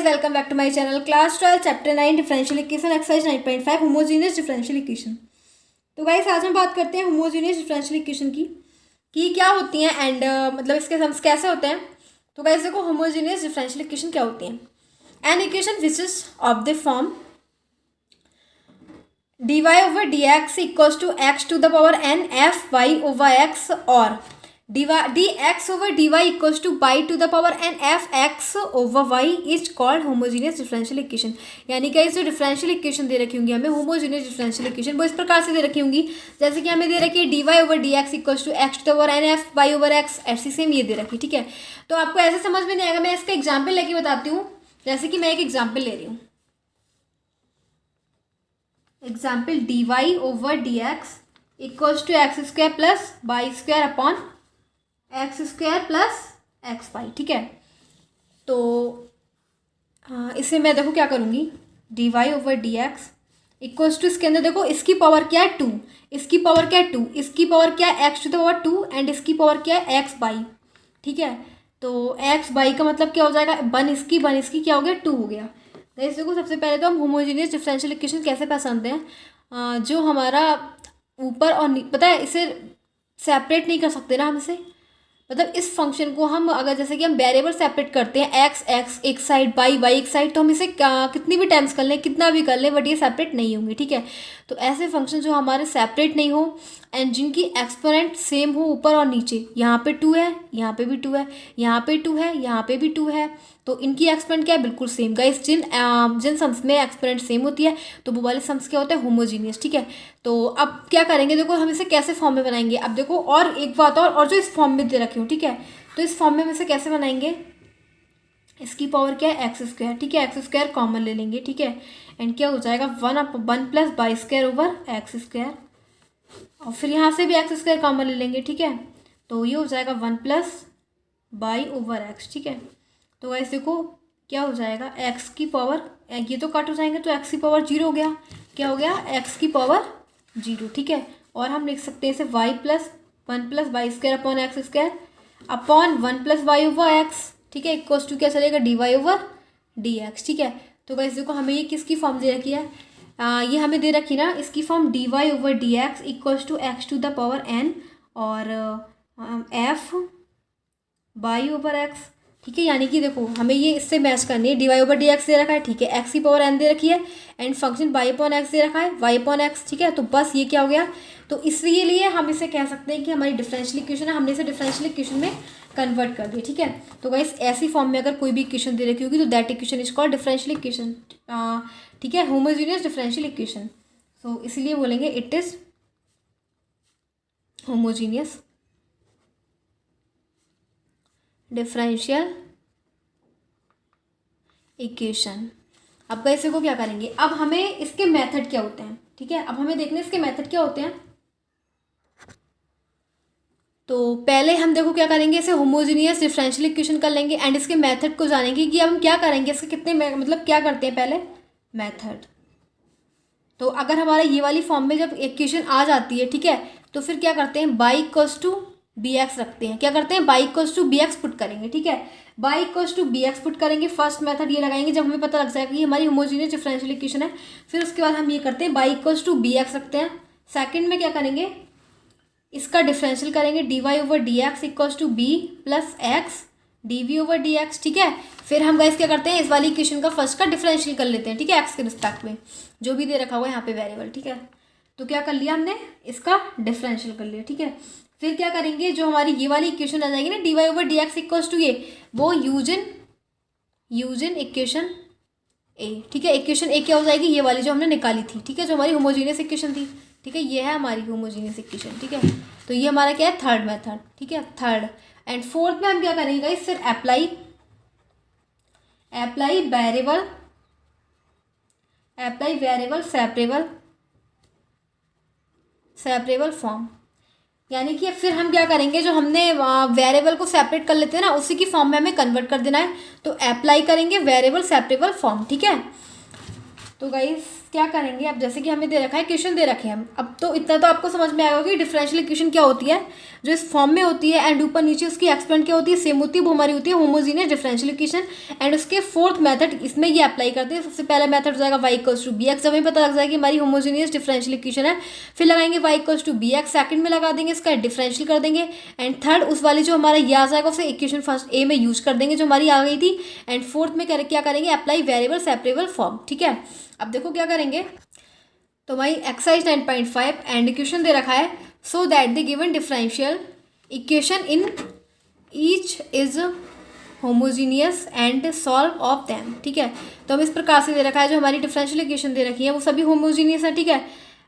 Guys, welcome back to my channel. Class 12 chapter 9 differential equation exercise 9.5 homogeneous differential equation. तो guys आज हम बात करते हैं होमोजेनियस डिफरेंशियल इक्वेशन की कि क्या होती हैं एंड मतलब इसके सम्स कैसे होते हैं। तो गाइस देखो, होमोजेनियस डिफरेंशियल इक्वेशन क्या होती हैं। An equation which is of the form dy over dx equals to x to the power n f y over x और dx over dy equals to y to the power n f x over y is called homogeneous differential equation। यानी कि इस जो differential equation दे रखी होंगी हमें homogeneous differential equation वो इस प्रकार से दे रखी होंगी, जैसे कि हमें दे रखी है dy over dx equals to x to the power n f y over x, ऐसी सेम ये दे रखी। ठीक है, तो आपको ऐसे समझ में नहीं आएगा, मैं इसका एग्जाम्पल लेके बताती हूँ। जैसे कि मैं एक एग्जाम्पल ले रही हूँ, example dy over dx equals to x square plus y square upon x square plus x y. ठीक है, तो इसे मैं देखो क्या करूँगी, dy over dx equals to, इसके अंदर देखो इसकी पावर क्या है 2, इसकी पावर क्या है 2, इसकी पावर क्या है x to the power 2 and इसकी पावर क्या है एक्स बाई। ठीक है, तो एक्स बाई का मतलब क्या हो जाएगा, वन इसकी क्या हो गया 2 हो गया। गाइस देखो, सबसे पहले तो हम होमोजेनियस डिफरेंशियल इक्वेशन कैसे पसंद हैं, जो हमारा ऊपर और पता है इसे सेपरेट नहीं कर सकते ना हम इसे, मतलब इस फंक्शन को हम अगर जैसे कि हम वेरिएबल सेपरेट करते हैं एक्स एक साइड वाई एक साइड, तो हम इसे कितनी भी टाइम्स कर लें कितना भी कर लें बट ये सेपरेट नहीं होंगे। ठीक है, तो ऐसे फंक्शन जो हमारे सेपरेट नहीं हो एंड जिनकी एक्सपोनेंट सेम हो ऊपर और नीचे, यहाँ पे 2 है यहाँ पे भी 2 है, यहाँ पे 2 है यहाँ पे भी 2 है, तो इनकी एक्सपोनेंट क्या है बिल्कुल सेम। गाइस जिन सम्स में एक्सपोनेंट सेम होती है तो वो वाले सम्स क्या होता है होमोजीनियस। ठीक है, तो अब क्या करेंगे, देखो हम इसे कैसे फॉर्म में बनाएंगे। अब देखो और एक बात और जो इस फॉर्म में दे रखी हूँ, ठीक है, तो इस फॉर्म में हम इसे कैसे बनाएंगे, इसकी पावर क्या है एक्स स्क्वायर। ठीक है, एक्स स्क्वायर कॉमन ले लेंगे। ठीक है, एंड क्या हो जाएगा 1 plus y square over x square, और फिर यहाँ से भी एक्स स्क्वायर कॉमन ले लेंगे। ठीक है, तो ये हो जाएगा 1 प्लस वाई ओवर एक्स। ठीक है, तो गाइस देखो क्या हो जाएगा, एक्स की पावर ये तो कट हो जाएंगे तो एक्स की पावर 0 हो गया, क्या हो गया एक्स की पावर 0। ठीक है, और हम लिख सकते हैं इसे y plus 1 plus y square upon x square upon 1 plus y over x. ठीक है, इक्वल्स टू क्या चलेगा d y over d x. ठीक है, तो गाइस देखो हमें ये किसकी फॉर्म दे रखी है, ये हमें दे रखी ना इसकी form d y over d x equals to x to the power n और एफ वाई ओवर एक्स। ठीक है, यानी कि देखो हमें ये इससे मैच करनी है, d y over d x दे रखा है, ठीक है, एक्स की पावर एन दे रखी है and function y upon x दे रखा है, वाई अपॉन एक्स। ठीक है, तो बस ये क्या हो गया, तो इसलिए लिए हम इसे कह सकते हैं कि हमारी डिफरेंशियल इक्वेशन है, हमने इसे डिफरेंशियल इक्वेशन में कन्वर्ट कर दिया। ठीक है, तो गाइस ऐसी फॉर्म में अगर कोई भी इक्वेशन दे रखी होगी तो that equation is called differential equation. ठीक है, होमोजेनियस डिफरेंशियल इक्वेशन, सो इसलिए बोलेंगे it is homogeneous differential equation. अब गाइस को क्या करेंगे, अब हमें इसके मेथड क्या होते हैं। ठीक है, अब हमें देखने इसके मेथड क्या होते हैं। तो पहले हम देखो क्या करेंगे, इसे होमोजीनियस डिफरेंशियल इक्वेशन कर लेंगे एंड इसके मेथड को जानेंगे कि अब हम क्या करेंगे, इसके कितने मतलब क्या करते हैं पहले मेथड। तो अगर हमारा ये वाली फॉर्म में जब इक्वेशन आ जाती है, ठीक है, तो फिर क्या करते हैं y equals to B x रखते हैं, क्या करते हैं y equals to B x put करेंगे। ठीक है, y equals to B x put करेंगे, फर्स्ट मेथड ये लगाएंगे जब हमें पता लग जाएगा कि हमारी होमोजीनियस डिफरेंशियल इक्वेशन है। फिर उसके बाद हम ये करते हैं y equals to B x रखते हैं। सेकंड में क्या करेंगे, इसका डिफरेंशियल करेंगे d y over d x equals to B plus x d v over d x. ठीक है, फिर हम गाइस क्या करते हैं इस वाली इक्वेशन का फर्स्ट का डिफरेंशियल कर लेते हैं। ठीक है, एक्स के रिस्पेक्ट में जो भी दे रखा हुआ है यहाँ पे वेरिएबल। ठीक है, तो क्या कर लिया हमने, इसका डिफरेंशियल कर लिया। ठीक है, फिर क्या करेंगे, जो हमारी ये वाली इक्वेशन आ जाएगी ना d y over d x equals to ये, वो यूज इन इक्वेशन ए। ठीक है, इक्वेशन ए क्या हो जाएगी, ये वाली जो हमने निकाली थी। ठीक है, जो हमारी होमोजीनियस इक्वेशन थी। ठीक है, ये है हमारी होमोजीनियस इक्वेशन। ठीक है, तो ये हमारा क्या है थर्ड मेथड। ठीक है, थर्ड एंड फोर्थ में हम क्या करेंगे, सिर्फ अप्लाई वेरिएबल सेपरेबल फॉर्म। यानी कि फिर हम क्या करेंगे, जो हमने वेरिएबल को सेपरेट कर लेते हैं ना उसी की फॉर्म में हमें कन्वर्ट कर देना है, तो अप्लाई करेंगे वेरिएबल सेपरेबल फॉर्म। ठीक है, तो गाइस क्या करेंगे, अब जैसे कि हमें दे रखा है इक्वेशन दे रखे हैं हम, अब तो इतना तो आपको समझ में आएगा कि डिफरेंशियल इक्वेशन क्या होती है, जो इस फॉर्म में होती है एंड ऊपर नीचे उसकी एक्सपेंड क्या होती है, सेम होती है, वो हमारी होती है होमोजीनियस डिफरेंशियल इक्वेशन। एंड उसके फोर्थ मेथड इसमें ये अप्लाई करते हैं। सबसे पहला मेथड हो जाएगा y equals to B x, जब हमें पता लग जाएगा कि हमारी होमोजीनियस डिफरेंशियल इक्वेशन है, फिर लगाएंगे y equals to B x, second में लगा देंगे इसका डिफरेंशियल कर देंगे, एंड थर्ड उस वाली जो हमारा ये आ जाएगा उसे इक्वेशन फर्स्ट ए में यूज कर देंगे जो हमारी आ गई थी, एंड फोर्थ में क्या करेंगे, अप्लाई वेरिएबल सेपरेबल फॉर्म। ठीक है, अब देखो क्या करेंगे, तो भाई एक्सरसाइज 9.5 एंड इक्वेशन दे रखा है, so that the given differential equation in each is homogeneous and solve of them. ठीक है, तो हम इस प्रकार से दे रखा है जो हमारी डिफरेंशियल इक्वेशन दे रखी है वो सभी होमोजीनियस है। ठीक है,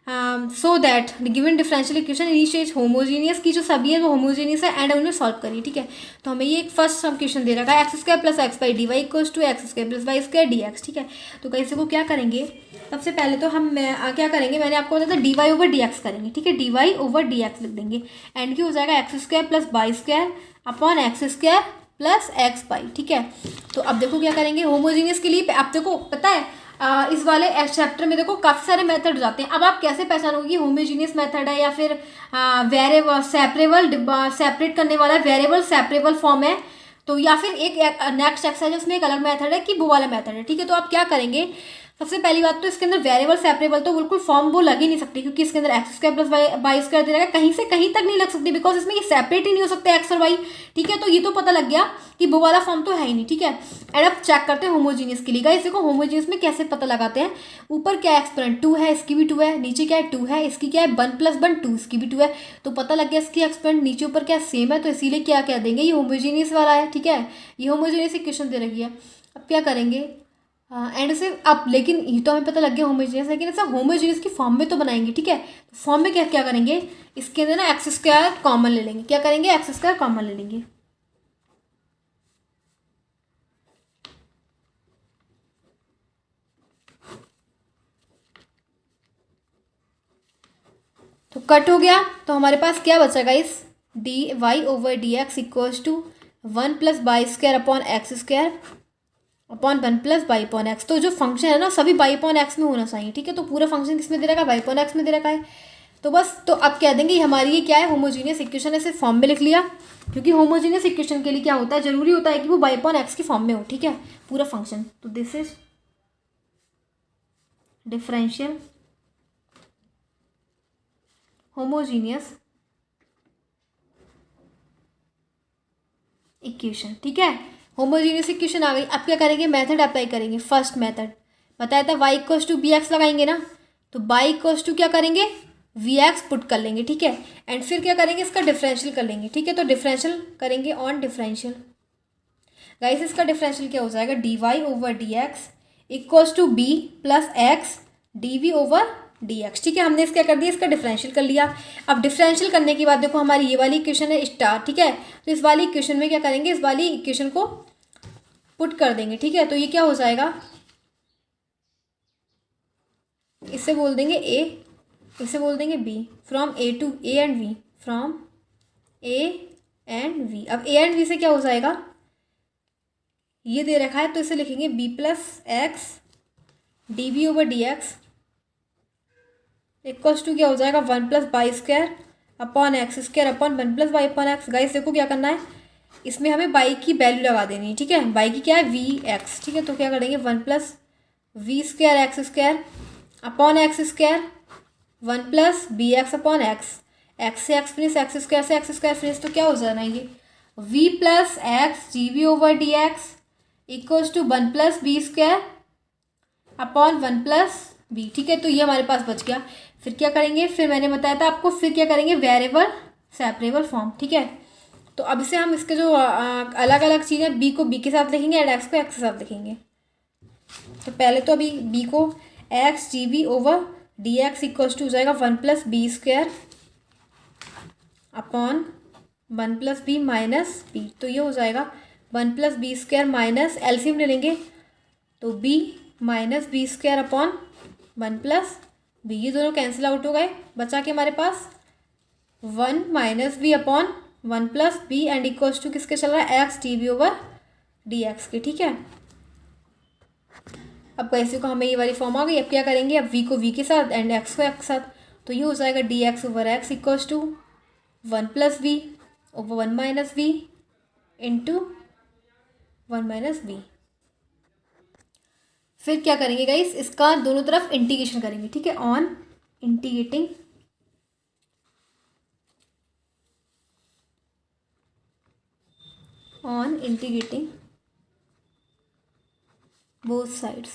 so that the given differential equation in each is homogeneous, की जो सभी है वो होमोजीनियस है एंड उन्हें सॉल्व करिए। ठीक है, तो हमें ये एक फर्स्ट हम क्वेश्चन दे रखा है x square plus x y d y equals to x square plus y square d x. ठीक है, तो कैसे को क्या करेंगे, सबसे पहले तो हम क्या करेंगे, मैंने आपको बताया था d y over d x करेंगे। ठीक है, d y over d x लिख देंगे, एंड क्या हो जाएगा x square plus y square upon x square plus x y. ठीक है, तो अब देखो क्या करेंगे, होमोजीनियस के लिए आप देखो पता है इस वाले चैप्टर में देखो काफ़ी सारे मेथड हो जाते हैं। अब आप कैसे पहचानोगे कि होमोजीनियस मेथड है या फिर वेरिएबल सेपरेट करने वाला वेरिएबल सेपरेबल फॉर्म है, तो या फिर एक नेक्स्ट एक्सरसाइज उसमें एक अलग मेथड है कि वो वाला मेथड है। ठीक है, तो आप क्या करेंगे, सबसे पहली बात तो इसके अंदर वेरिएबल सेपरेबल तो बिल्कुल फॉर्म वो लग ही नहीं सकती, क्योंकि इसके अंदर x square plus y square दे रखा है, कहीं से कहीं तक नहीं लग सकती, बिकॉज इसमें ये सेपरेट ही नहीं हो सकते एक्स और वाई। ठीक है, तो ये तो पता लग गया कि वो वाला फॉर्म तो है ही नहीं। ठीक है, एंड अब चेक करते हैं होमोजीनियस के लिए। गाइस देखो होमोजीनियस में कैसे पता लगाते हैं, ऊपर क्या एक्सपेरेंट 2 है, इसकी भी 2 है, नीचे क्या है 2 है, इसकी क्या है 1 + 1 2, इसकी भी 2 है, तो पता लग गया इसकी एक्सपेरेंट नीचे ऊपर क्या सेम है, तो इसीलिए क्या क्या देंगे, ये होमोजीनियस वाला है। ठीक है, ये होमोजीनियस इक्वेशन दे रखी है। अब क्या करेंगे, एंड इसे अब लेकिन ये तो हमें पता लग गया होमोजीनियस, लेकिन ऐसा होमोजीनियस की फॉर्म में तो बनाएंगे। ठीक है, तो फॉर्म में क्या क्या करेंगे, इसके अंदर ना एक्स स्क्वायर कॉमन ले लेंगे, क्या करेंगे एक्स स्क्वायर कॉमन ले लेंगे। तो कट हो गया, तो हमारे पास क्या बचेगा, इस d y over d x equals to 1 + y square upon x square upon 1 + y upon x. तो जो फंक्शन है ना सभी बाई अपॉन एक्स में होना चाहिए। ठीक है, तो पूरा फंक्शन किस में दे रखा है, बाई अपॉन एक्स में दे रखा है, तो बस तो अब कह देंगे हमारी ये क्या है, होमोजीनियस इक्वेशन है, सिर्फ फॉर्म में लिख लिया, क्योंकि होमोजीनियस इक्वेशन के लिए क्या होता है, जरूरी होता है कि वो बाई अपॉन एक्स की फॉर्म में हो। ठीक है, पूरा फंक्शन, तो this is differential homogeneous equation. ठीक है, होमोजीनियस इक्वेशन आ गई। अब क्या करेंगे, मेथड अप्लाई करेंगे। फर्स्ट मेथड बताया था y equals to B x लगाएंगे ना, तो y इक्वल्स टू क्या करेंगे, वी एक्स पुट कर लेंगे। ठीक है, एंड फिर क्या करेंगे, इसका डिफरेंशियल कर लेंगे। ठीक है, तो डिफरेंशियल करेंगे ऑन डिफरेंशियल। गाइस इसका डिफरेंशियल क्या हो जाएगा, d y over d x equals to B plus x d v over d x. ठीक है, हमने इसका कर दिया, इसका डिफरेंशियल कर लिया। अब डिफरेंशियल करने के बाद देखो हमारी ये वाली इक्वेशन है स्टार। ठीक है, तो इस वाली इक्वेशन में क्या करेंगे, इस वाली इक्वेशन को पुट कर देंगे। ठीक है, तो ये क्या हो जाएगा, इससे बोल देंगे ए, इसे बोल देंगे v, from A to A and v, from A and v. अब ए एंड वी से क्या हो जाएगा, ये दे रखा है तो इसे लिखेंगे b plus x d v over d x equals to क्या हो जाएगा 1 + y square upon x square upon 1 + y upon x. Guys देखो क्या करना है, इसमें हमें बाई की वैल्यू लगा देनी है। ठीक है, बाई की क्या है वी एक्स। ठीक है, तो क्या करेंगे 1 + v square x square upon x square 1 + b x upon x, x से एक्स फिनिश, एक्स स्क्वायर से एक्स स्क्वायर फिनिश, तो क्या हो जाना ये v plus x g v over d x equals to 1 + b square upon 1 + b. ठीक है, तो ये हमारे पास बच गया। फिर क्या करेंगे, फिर मैंने बताया था आपको, फिर क्या करेंगे वेरिएबल सेपरेबल फॉर्म। ठीक है, तो अब इसे हम इसके जो अलग अलग चीज़ें बी को बी के साथ लिखेंगे एंड एक्स को एक्स के साथ लिखेंगे। तो पहले तो अभी बी को x g v over d x equals to हो जाएगा 1 + b square upon 1 + b minus b, तो ये हो जाएगा 1 + बी स्क्वायर माइनस एलसीएम ले लेंगे तो b minus b square upon 1 + b, ये दोनों कैंसिल आउट हो गए, बचा के हमारे पास 1 - b upon 1 + b and equals to किसके चल रहा है x d v over d x के। ठीक है, अब कैसे को हमें ये वाली फॉर्म आ गई। अब क्या करेंगे, अब v को v के साथ एंड x को x के साथ, तो ये हो जाएगा dx over x equals to 1 plus v over 1 minus v into 1 minus v. फिर क्या करेंगे गाइस, इसका दोनों तरफ इंटीग्रेशन करेंगे, ठीक है। ऑन इंटीग्रेटिंग बोथ साइड्स,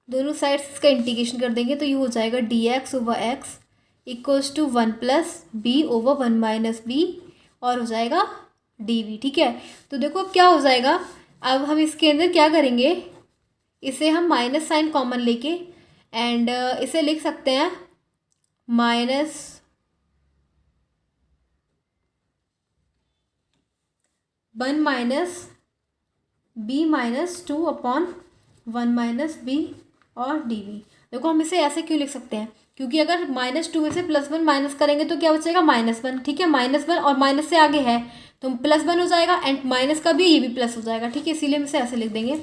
दोनों साइड्स इसका इंटीग्रेशन कर देंगे, तो ये हो जाएगा dx over x equals to 1 plus b over 1 minus b और हो जाएगा dv, ठीक है। तो देखो अब क्या हो जाएगा, अब हम इसके अंदर क्या करेंगे, इसे हम माइनस साइन कॉमन लेके एंड इसे लिख सकते हैं minus one minus b minus 2 upon 1 minus b और dv। देखो हम इसे ऐसे क्यों लिख सकते हैं, क्योंकि अगर -2 में से +1 माइनस करेंगे तो क्या बचेगा -1, ठीक है। -1 और माइनस से आगे है तो +1 हो जाएगा एंड माइनस का भी ये भी प्लस हो जाएगा, ठीक है। इसीलिए हम इसे ऐसे लिख देंगे।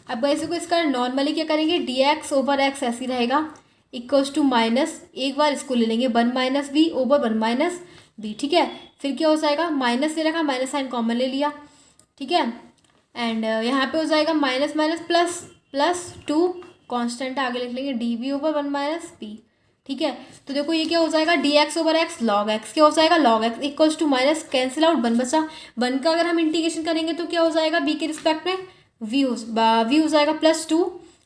अब इसे को इसका नॉर्मली क्या करेंगे, dx ओवर x ऐसे ही रहेगा इक्वल्स टू माइनस, एक बार इसको ले लेंगे 1 minus b over 1 minus b, ठीक है। फिर क्या हो जाएगा, माइनस ले रखा, माइनस साइन कॉमन ले लिया, ठीक है। एंड यहाँ पे हो जाएगा minus minus plus plus 2 constant आगे लिख लेंगे dv ओवर 1 माइनस बी, ठीक है। तो देखो ये क्या हो जाएगा, dx over x log x क्या हो जाएगा, log x equals to minus cancel out 1 बचा, 1 का अगर हम इंटीग्रेशन करेंगे तो क्या हो जाएगा, b के रिस्पेक्ट में v हो जाएगा +2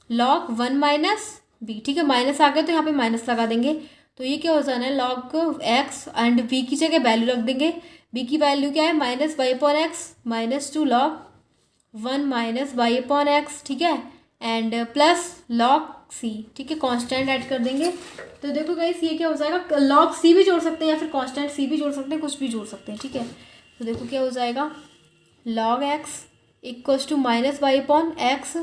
लॉग 1 माइनस b, ठीक है। माइनस आ गया तो यहाँ पे माइनस लगा देंगे, तो ये क्या हो जाना है लॉग x एंड b की जगह वैल्यू रख देंगे, b की वैल्यू क्या है minus y upon x -2 log 1 minus y upon x, ठीक है, एंड प्लस लॉग c, ठीक है। कांस्टेंट ऐड कर देंगे, तो देखो गाइस ये क्या हो जाएगा, लॉग c भी जोड़ सकते हैं या फिर कांस्टेंट c भी जोड़ सकते हैं, कुछ भी जोड़ सकते हैं, ठीक है। तो देखो क्या हो जाएगा, log x equals to minus y upon x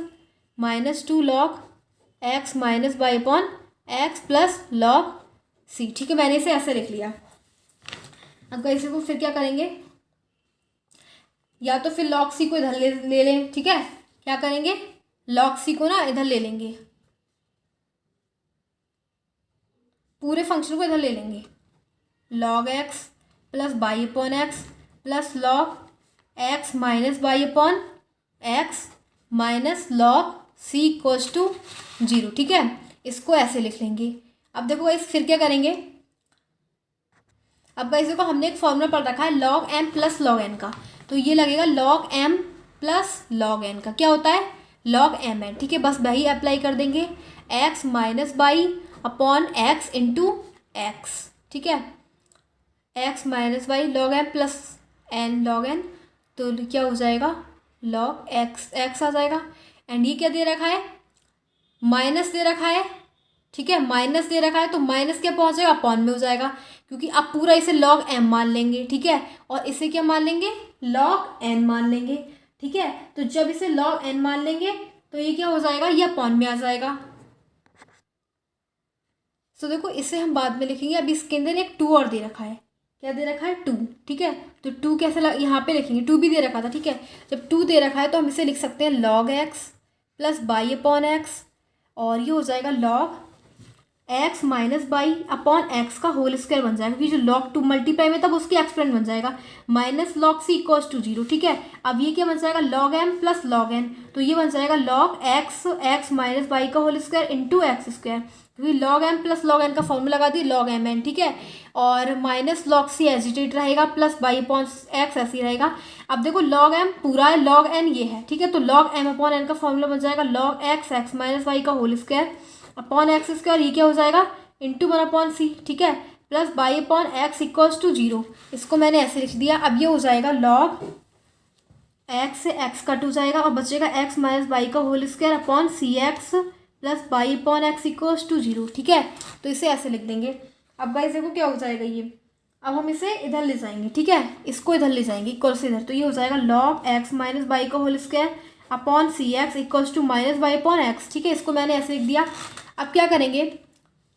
-2 log x minus y upon x plus log c, ठीक है। मैंने इसे ऐसे लिख लिया। अब गाइस को फिर क्या करेंगे, या तो फिर log c को इधर ले लें, ठीक है। क्या करेंगे, log c को ना इधर ले लेंगे, पूरे फंक्शन को इधर ले लेंगे, log x plus y upon x plus log x minus y upon x minus log c equals to 0, ठीक है। इसको ऐसे लिख लेंगे। अब देखो गाइस फिर क्या करेंगे, अब गाइस देखो हमने एक फॉर्मूला पढ़ रखा है log m plus log n का, तो ये लगेगा log m plus log n का क्या होता है log mn, ठीक है। बस वही अप्लाई कर देंगे, x minus y upon x into x, ठीक है, x minus by log m plus n log n, तो क्या हो जाएगा log x आ जाएगा। एंड ये क्या दे रखा है, माइनस दे रखा है, ठीक है, माइनस दे रखा है तो माइनस क्या पहुंच जाएगा, अपॉन में हो जाएगा, क्योंकि आप पूरा इसे log m मान लेंगे, ठीक है, और इसे क्या मान लेंगे log n मान लेंगे, ठीक है। तो जब इसे log n मान लेंगे तो ये क्या हो जाएगा, ये अपॉन में आ जाएगा। तो देखो इसे हम बाद में लिखेंगे, अभी इसके अंदर एक 2 और दे रखा है, क्या दे रखा है 2, ठीक है। तो 2 कैसे यहाँ पे लिखेंगे, 2 भी दे रखा था, ठीक है। जब 2 दे रखा है तो हम इसे लिख सकते हैं log x plus y upon x, और ये हो जाएगा log x minus y upon x का होल स्क्वायर बन जाएगा, क्योंकि जो log 2 मल्टीप्लाई में तब उसकी एक्सपेरेंट बन जाएगा minus log c equals to 0, ठीक है। अब ये क्या बन जाएगा log m plus log n, तो ये बन जाएगा log x माइनस बाई का whole square into x square, क्योंकि log m plus log n का फॉर्मूला लगा दी log mn, ठीक है। और माइनस log c एजिटेट रहेगा प्लस बाई अपॉन एक्स ऐसे ही रहेगा। अब देखो log m पूरा है, log n ये है, ठीक है, तो log m अपॉन n का फॉर्मूला बन जाएगा log x माइनस बाई का whole square upon x square, ये क्या हो जाएगा इंटू 1 अपॉन सी, ठीक है, plus y upon x equals to 0, इसको मैंने ऐसे लिख दिया। अब ये हो जाएगा log x से x कट हो जाएगा और बचेगा x माइनस बाई का whole square upon c x plus y upon x equals to 0, ठीक है। तो इसे ऐसे लिख देंगे। अब गाइस देखो क्या हो जाएगा, ये अब हम इसे इधर ले जाएंगे, ठीक है, इसको इधर ले जाएंगे इक्वल से इधर, तो ये हो जाएगा log x माइनस बाई का whole square upon c x equals to minus y upon x, ठीक है, इसको मैंने ऐसे लिख दिया। अब क्या करेंगे,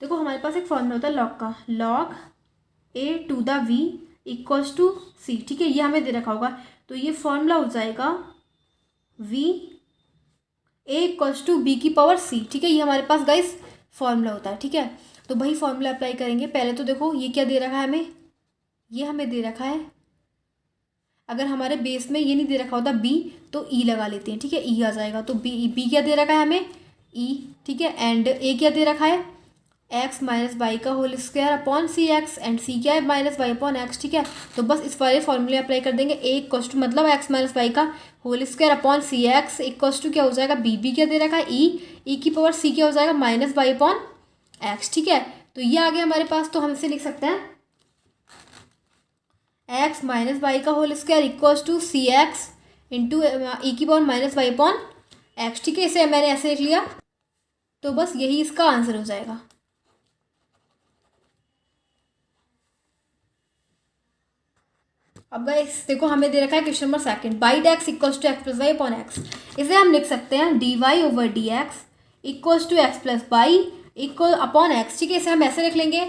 देखो हमारे पास एक फॉर्मूला होता है log का, log a to the v equals to c, ठीक है, ये हमें दे रखा होगा, तो ये फॉर्मूला हो जाएगा v a equals to b की पावर सी, ठीक है। ये हमारे पास गाइस फॉर्मूला होता है, ठीक है। तो वही फॉर्मूला अप्लाई करेंगे। पहले तो देखो ये क्या दे रखा है हमें, ये हमें दे रखा है, अगर हमारे बेस में ये नहीं दे रखा होता बी तो ई लगा लेते हैं, ठीक है। ई आ जाएगा, तो बी क्या दे रखा है हमें, ई, ठीक है। एंड ए क्या दे रखा है, एक्स माइनस वाई का whole square upon c x, and c क्या है माइनस वाई अपॉन एक्स, ठीक है। तो बस इस वाले फॉर्मूले अप्लाई कर देंगे। ए इक्वल्स टू मतलब एक्स माइनस वाई का whole square upon c x equals to क्या हो जाएगा, बी क्या दे रखा है ई की पावर सी क्या हो जाएगा माइनस वाई अपॉन एक्स, ठीक है। तो ये आ गया हमारे पास। तो हम इसे लिख सकते हैं एक्स माइनस वाई का whole square equals to c x into e की power minus y upon x, ठीक है। इसे मैंने ऐसे लिख लिया, तो बस यही इसका आंसर हो जाएगा। अब गाइस देखो हमें दे रखा है question number second, y x equals to x plus y upon x. इसे हम लिख सकते हैं d y over d x equals to x plus y equal upon x, ठीक है। इसे हम ऐसे लिख लेंगे।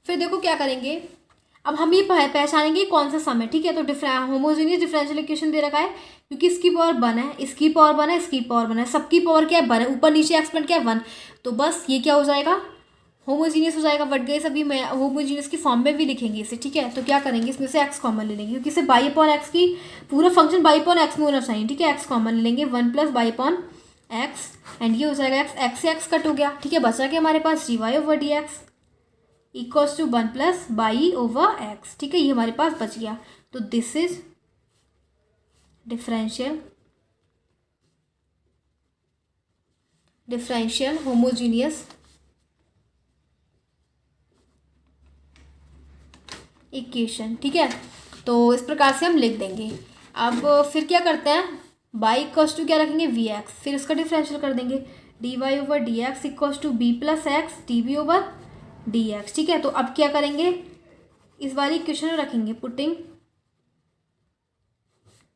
फिर देखो क्या करेंगे, अब हम ये पहचानेंगे कौन सा सम है, ठीक है। तो होमोजेनियस डिफरेंशियल इक्वेशन दे रखा है, क्योंकि इसकी पावर 1 है, इसकी पावर 1 है, इसकी पावर 1 है, सबकी पावर क्या है 1 है, ऊपर नीचे एक्सपेंड क्या है 1। तो बस ये क्या हो जाएगा, होमोजीनियस हो जाएगा। बट गए सभी मैं होमोजीनियस की फॉर्म में भी लिखेंगे इसे, ठीक है। तो क्या करेंगे, इसमें से एक्स कॉमन ले लेंगे, क्योंकि इसे बाई अपॉन एक्स की पूरा फंक्शन बाई अपॉन एक्स में होना चाहिए, ठीक है। एक्स कॉमन ले लेंगे, 1 plus y upon x, and ये हो जाएगा एक्स से एक्स कट हो गया, ठीक है। बचा के हमारे पास d y over d x equals to 1 plus y over x, ठीक है। ये हमारे पास बच गया। तो this is differential homogeneous equation, ठीक है। तो इस प्रकार से हम लिख देंगे। अब फिर क्या करते हैं, बाई इक्वल्स टू क्या रखेंगे वी एक्स, फिर इसका डिफरेंशियल कर देंगे, d y over d x equals to B plus x d v over d x, ठीक है। तो अब क्या करेंगे, इस वाली इक्वेशन में रखेंगे, पुटिंग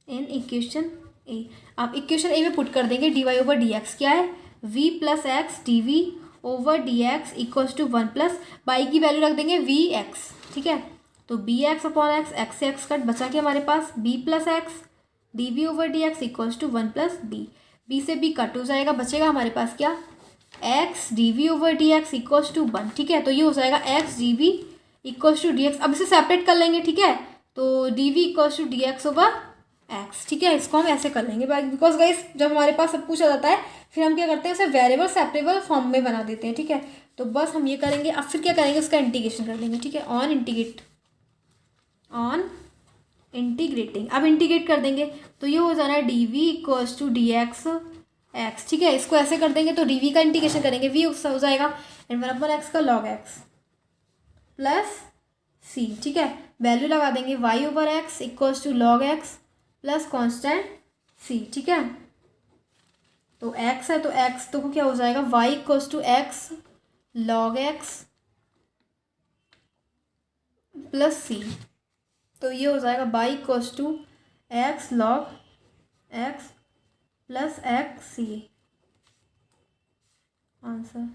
इन इक्वेशन ए। अब इक्वेशन ए में पुट कर देंगे, d y over d x क्या है, v plus x d v over d x equals to 1 plus y की वैल्यू रख देंगे वी एक्स, ठीक है। तो बी एक्स अपॉन एक्स से एक्स कट, बचा के हमारे पास v plus x d v over d x equals to 1 plus v से बी कट हो जाएगा, बचेगा हमारे पास क्या, x d v over d x equals to 1, ठीक है। तो ये हो जाएगा x d v equals to d x. अब इसे सेपरेट कर लेंगे, ठीक है। तो d v equals to d x over x, ठीक है। इसको हम ऐसे कर लेंगे, बिकॉज गाइस जब हमारे पास सब कुछ आ जाता है फिर हम क्या करते हैं, उसे वेरिएबल सेपरेबल फॉर्म में बना देते हैं, ठीक है। तो बस हम ये करेंगे। अब फिर क्या करेंगे, उसका इंटीग्रेशन कर देंगे, ठीक है। ऑन इंटीग्रेटिंग, अब इंटीग्रेट कर देंगे, तो ये हो जाना है d v equals to d x x, ठीक है। इसको ऐसे कर देंगे, तो डी वी का इंटीग्रेशन करेंगे, वी हो जाएगा एंड 1 अपॉन एक्स का लॉग एक्स प्लस सी, ठीक है। वैल्यू लगा देंगे y over x equals to log x plus constant c, ठीक है। तो एक्स है, तो एक्स तो क्या हो जाएगा, y equals to x log x plus c. तो ये हो जाएगा y equals to x log x plus x c, answer.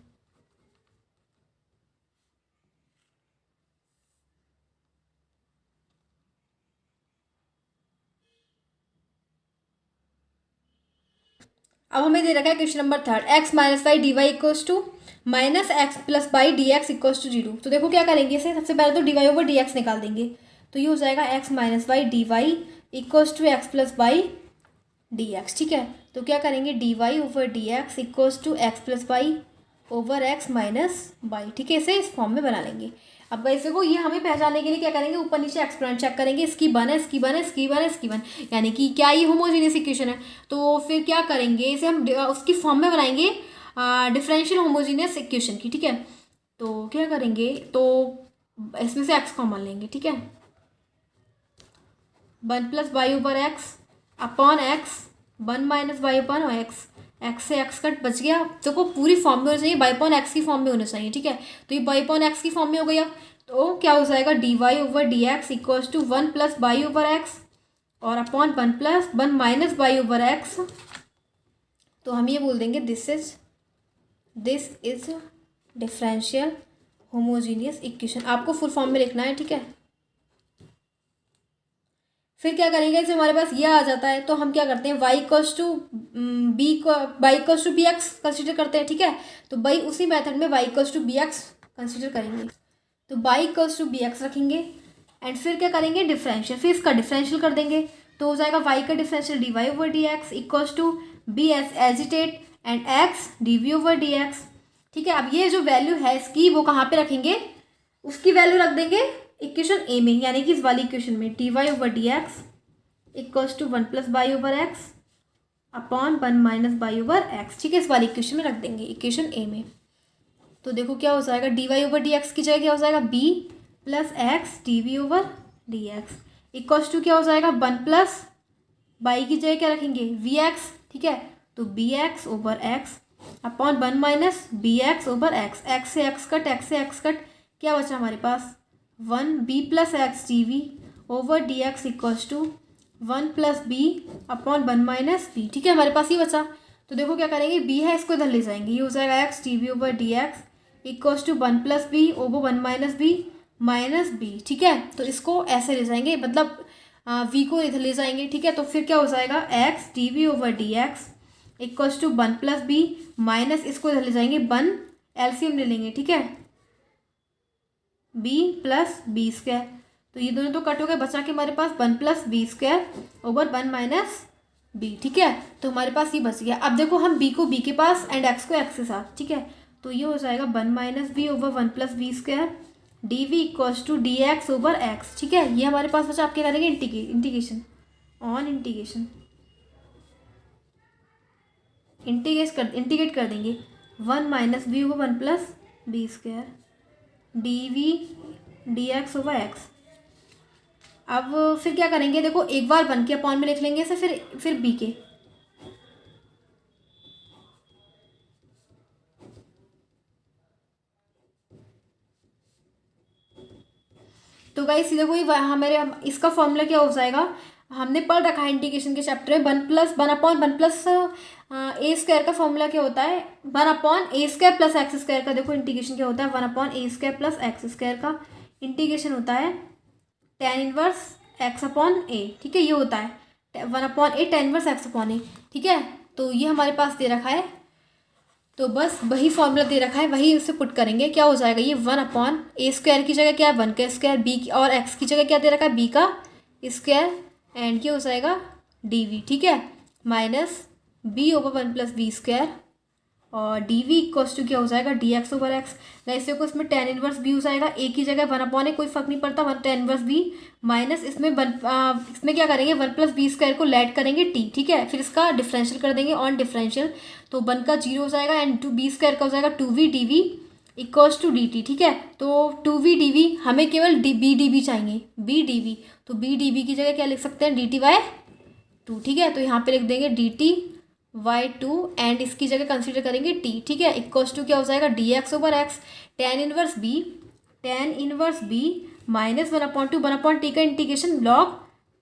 अब हमें दे रखा है question number third, x minus y d y equals to minus x plus y d x equals to 0। तो देखो क्या करेंगे, इसे सबसे पहले तो d y over d x निकाल देंगे। तो ये हो जाएगा x minus y d y equals to x plus y d x, ठीक है। तो क्या करेंगे, d y over d x equals to x plus y over x minus y, ठीक है। इसे इस फॉर्म में बना लेंगे। अब गाइस देखो ये हमें पहचानने के लिए क्या करेंगे, ऊपर नीचे एक्सपोनेंट चेक करेंगे, इसकी 1 है, इसकी 1 है, इसकी 1 है, इसकी 1, यानी कि क्या ये होमोजेनियस इक्वेशन है। तो फिर क्या करेंगे, इसे हम उसकी फॉर्म में बनाएंगे डिफरेंशियल होमोजेनियस इक्वेशन की, ठीक है। तो क्या करेंगे, तो इसमें से एक्स कॉमन लेंगे, ठीक है। 1 plus y over x upon x 1 minus y upon x, x से एक्स कट बच गया। देखो पूरी फॉर्म में होना चाहिए, बाई अपॉन एक्स की फॉर्म में होना चाहिए, ठीक है। तो ये बाई अपॉन एक्स की फॉर्म में हो गया, तो क्या हो जाएगा, d y over d x equals to 1 plus y over x और upon 1 plus 1 minus y over x. तो हम ये बोल देंगे this is differential homogeneous equation. आपको फुल फॉर्म में लिखना है, ठीक है। फिर क्या करेंगे, जब हमारे पास ये आ जाता है तो हम क्या करते हैं, y इक्वल्स टू बी को y equals to B x consider करते हैं, ठीक है। तो भाई उसी मेथड में y equals to B x consider करेंगे, तो y equals to B x रखेंगे एंड फिर क्या करेंगे, डिफरेंशियल, फिर इसका डिफरेंशियल कर देंगे, तो हो जाएगा y का differential dy over d x equals to b as it at and x dv over d x, ठीक है। अब ये जो वैल्यू है इसकी वो कहाँ पे रखेंगे, उसकी वैल्यू रख देंगे इक्वेशन ए में, यानी कि इस वाली इक्वेशन में dy over d x equals to 1 plus y over x upon 1 minus y over x, ठीक है। इस वाली इक्वेशन में रख देंगे, इक्वेशन ए में। तो देखो क्या हो जाएगा, dy ओवर डी एक्स की जगह क्या हो जाएगा, b plus x dv over d x equals to क्या हो जाएगा, 1 प्लस बाई की जगह क्या रखेंगे, vx, ठीक है। तो bx over x upon 1 minus bx over x, x से x कट, x से x कट, क्या बचा हमारे पास 1 b plus x dv over d x equals to 1 plus b upon 1 minus b, ठीक है। हमारे पास ये बचा, तो देखो क्या करेंगे, b है इसको इधर ले जाएंगे, ये हो जाएगा x dv over d x equals to 1 plus b over 1 minus b, ठीक है। तो इसको ऐसे ले जाएंगे, मतलब v को इधर ले जाएंगे, ठीक है। तो फिर क्या हो जाएगा, x dv over d x equals to 1 plus b minus इसको इधर ले जाएंगे 1, एलसीएम ले लेंगे, ठीक है, b प्लस बी स्क्वायर, तो ये दोनों तो कट हो गए, बचा के हमारे पास 1 plus b square over 1 minus b, ठीक है। तो हमारे पास ये बच गया। अब देखो हम b को b के पास एंड x को x के साथ, ठीक है। तो ये हो जाएगा 1 minus b over 1 plus b square d v equals to d x over x, ठीक है। ये हमारे पास बचा, आप क्या करेंगे, इंटीग्रेशन ऑन इंटीग्रेट कर देंगे 1 minus b over 1 plus b square d v d x over x. अब फिर क्या करेंगे, देखो एक बार 1 के अपॉन में लिख लेंगे इसे, फिर b के, तो गाइस देखो ये हमारे इसका फॉर्मूला क्या हो जाएगा, हमने पढ़ रखा है इंटीग्रेशन के चैप्टर में, 1 अपॉन 1 प्लस ए स्क्वायर का फॉर्मूला क्या होता है, 1 अपॉन ए स्क्वायर प्लस एक्स स्क्वायर का। देखो इंटीग्रेशन क्या होता है, 1 अपॉन ए स्क्वायर प्लस एक्स स्क्वायर का इंटीग्रेशन होता है tan इनवर्स एक्स अपॉन ए, ठीक है। ये होता है 1 अपॉन ए tan इनवर्स एक्स अपॉन ए, ठीक है। तो ये हमारे पास दे रखा है, तो बस वही फॉर्मूला दे रखा है, वही उसे पुट करेंगे, क्या हो जाएगा, ये 1 अपॉन ए स्क्वायर की जगह क्या है 1 का स्क्वायर, बी और एक्स की जगह क्या दे रखा है b का स्क्वायर एंड क्या हो जाएगा dv, ठीक है, minus b over 1 plus b square और dv इक्वल्स टू क्या हो जाएगा dx ओवर x। वैसे को इसमें tan इनवर्स b हो जाएगा, a की जगह 1 अपॉन ए, कोई फर्क नहीं पड़ता, 1 tan इनवर्स b माइनस इसमें इसमें क्या करेंगे 1 प्लस बी स्क्वायर को लेट करेंगे t, ठीक है। फिर इसका डिफरेंशियल कर देंगे ऑन डिफरेंशियल, तो 1 का 0 हो जाएगा एंड बी स्क्वायर का हो जाएगा 2v dv equals to dt, ठीक है। तो 2v dv हमें केवल b dv चाहिए, b dv, तो b dv की जगह क्या लिख सकते हैं dt बाय 2, ठीक है। तो यहाँ पे लिख देंगे dt बाई 2 एंड इसकी जगह कंसीडर करेंगे t, ठीक है, इक्वल्स टू क्या हो जाएगा dx over x tan inverse b minus 1 upon 1 का integration log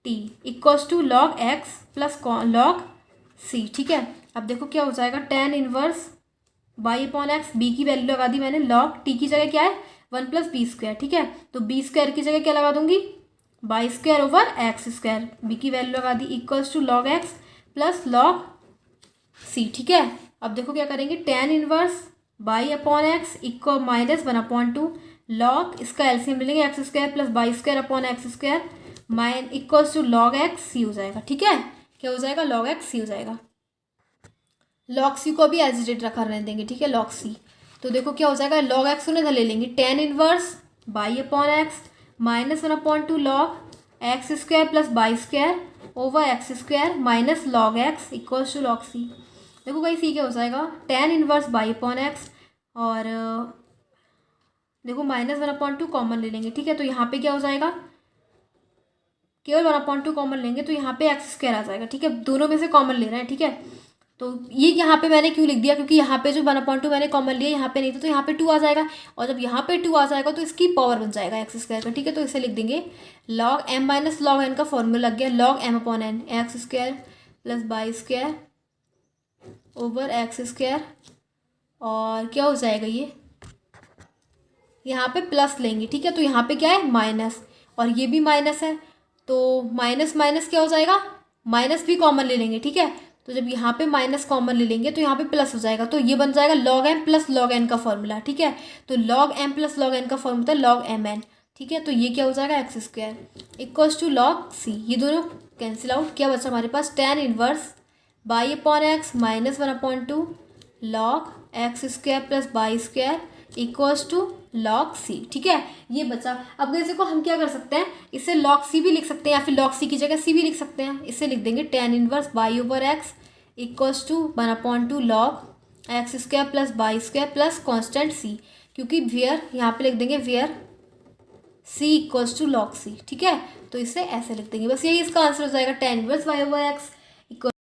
t equals to log x plus log c, ठीक है। अब देखो क्या हो जाएगा, tan inverse y upon x, b की वैल्यू लगा दी मैंने, log t की जगह क्या है 1 प्लस बी स्क्वायर, ठीक है। तो बी स्क्वायर की जगह क्या लगा दूंगी y square over x square, v की वैल्यू लगा दी equals to log x plus log c, ठीक है। अब देखो क्या करेंगे, tan inverse y upon x equal minus 1 upon 2 log, इसका एलसीएम मिलेंगे x square plus y square upon x square mine equals to log x c हो जाएगा, ठीक है। क्या हो जाएगा log x c हो जाएगा, log c को भी एज इट रखा रहने देंगे, ठीक है, log c। तो देखो क्या हो जाएगा, log x को इधर ले लेंगे, tan inverse y upon x minus 1 upon 2 log x square plus y square over x square minus log x equals to log c। देखो भाई सी क्या हो जाएगा, tan inverse y upon x और देखो माइनस 1 अपॉन 2 कॉमन ले लेंगे, ठीक है। तो यहाँ पे क्या हो जाएगा, केवल 1 अपॉन 2 कॉमन लेंगे तो यहाँ पे एक्स स्क्वायर आ जाएगा, ठीक है, दोनों में से कॉमन ले रहे हैं, ठीक है। तो ये यहाँ पे मैंने क्यों लिख दिया, क्योंकि यहाँ पे जो 1 अपॉन 2 मैंने कॉमन लिया यहाँ पे नहीं था, तो यहाँ पे 2 आ जाएगा, और जब यहाँ पे 2 आ जाएगा तो इसकी पावर बन जाएगा एक्स स्क्वायर का, ठीक है। तो इसे लिख देंगे log m minus log n का फॉर्मूला लग गया, log m upon n x square plus y square over x square, और क्या हो जाएगा ये यहाँ पे प्लस लेंगे, ठीक है। तो यहाँ पे क्या है माइनस और ये भी माइनस है, तो माइनस माइनस क्या हो जाएगा, माइनस भी कॉमन ले लेंगे, ठीक है। तो जब यहाँ पे माइनस कॉमन ले लेंगे तो यहाँ पे प्लस हो जाएगा, तो ये बन जाएगा log m plus log n का फॉर्मूला, ठीक है। तो log m plus log n का फॉर्मूला लॉग एम एन, ठीक है। तो ये क्या हो जाएगा, x square equals to log c, ये दोनों कैंसिल आउट, क्या बचा हमारे पास, tan inverse y upon x minus one upon two log x square plus y square equals to log c, ठीक है। ये बचा। अब इसे को हम क्या कर सकते हैं, इसे लॉग सी भी लिख सकते हैं या फिर लॉग सी की जगह सी भी लिख सकते हैं। इसे लिख देंगे tan inverse y over x equals to one upon two log x square plus y square plus constant c, क्योंकि वेयर यहाँ पे लिख देंगे where c equals to log c, ठीक है। तो इसे ऐसे लिख देंगे, बस यही इसका आंसर हो जाएगा, ten inverse y over x